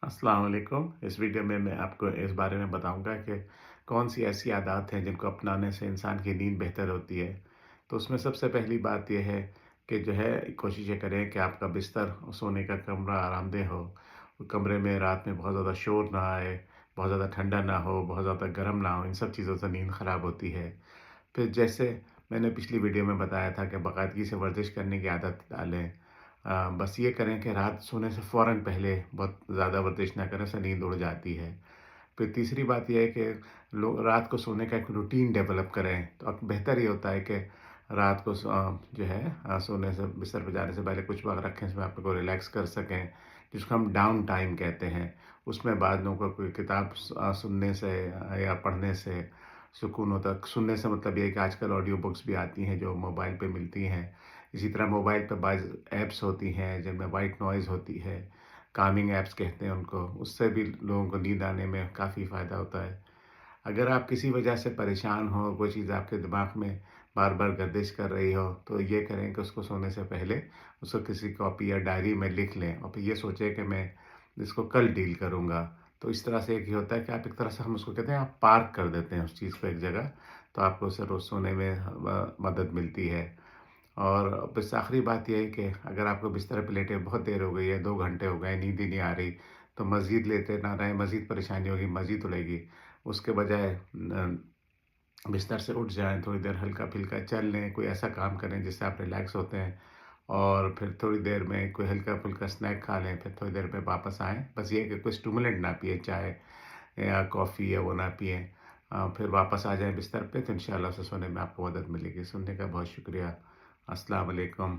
अस्सलाम वालेकुम। इस वीडियो में मैं आपको इस बारे में बताऊंगा कि कौन सी ऐसी आदत हैं जिनको अपनाने से इंसान की नींद बेहतर होती है। तो उसमें सबसे पहली बात यह है कि जो है कोशिश ये करें कि आपका बिस्तर और सोने का कमरा आरामदेह हो। कमरे में रात में बहुत ज़्यादा शोर ना आए, बहुत ज़्यादा ठंडा ना हो, बहुत ज़्यादा गर्म ना हो। इन सब चीज़ों से नींद ख़राब होती है। फिर जैसे मैंने पिछली वीडियो में बताया था कि बाकायदगी से वर्जिश करने की आदत डालें। बस ये करें कि रात सोने से फ़ौरन पहले बहुत ज़्यादा वर्जिश ना करें, उससे नींद उड़ जाती है। फिर तीसरी बात ये है कि लोग रात को सोने का एक रूटीन डेवलप करें, तो अब बेहतर ये होता है कि रात को जो है सोने से बिस्तर पे जाने से पहले कुछ वक़्त रखें जिसमें आप को रिलैक्स कर सकें, जिसको हम डाउन टाइम कहते हैं। उसमें बाद में कोई किताब सुनने से या पढ़ने से सुकून होता है। सुनने से मतलब ये है कि आजकल ऑडियो बुक्स भी आती हैं जो मोबाइल पे मिलती हैं। इसी तरह मोबाइल पे बाज़ ऐप्स होती हैं जिनमें व्हाइट नॉइज़ होती है, कामिंग ऐप्स कहते हैं उनको, उससे भी लोगों को नींद आने में काफ़ी फ़ायदा होता है। अगर आप किसी वजह से परेशान हो, कोई चीज़ आपके दिमाग में बार-बार गर्दिश कर रही हो, तो ये करें कि उसको सोने से पहले उसको किसी कॉपी या डायरी में लिख लें और फिर ये सोचें कि मैं इसको कल डील करूँगा। तो इस तरह से एक ये होता है कि आप एक तरह से हम उसको कहते हैं आप पार्क कर देते हैं उस चीज़ को एक जगह, तो आपको उससे रोज़ सोने में मदद मिलती है। और बस आखिरी बात ये है कि अगर आपको बिस्तर पे लेटे बहुत देर हो गई है, 2 घंटे हो गए, नींद ही नहीं आ रही, तो मज़ीद लेटे ना रहें, मज़ीद परेशानी होगी, मज़ीद उड़ेगी। उसके बजाय बिस्तर से उठ जाएँ, थोड़ी देर हल्का-फुल्का चल लें, कोई ऐसा काम करें जिससे आप रिलैक्स होते हैं और फिर थोड़ी देर में कोई हल्का-फुल्का स्नैक खा लें, फिर थोड़ी देर में वापस आएँ। बस ये है कि कोई स्टिमुलेंट ना पिएँ, चाय या कॉफ़ी या वो ना पिएँ। फिर वापस आ जाएँ बिस्तर पे, तो इंशाअल्लाह से सोने में आपको मदद मिलेगी। सुनने का बहुत शुक्रिया। अस्सलाम वालेकुम।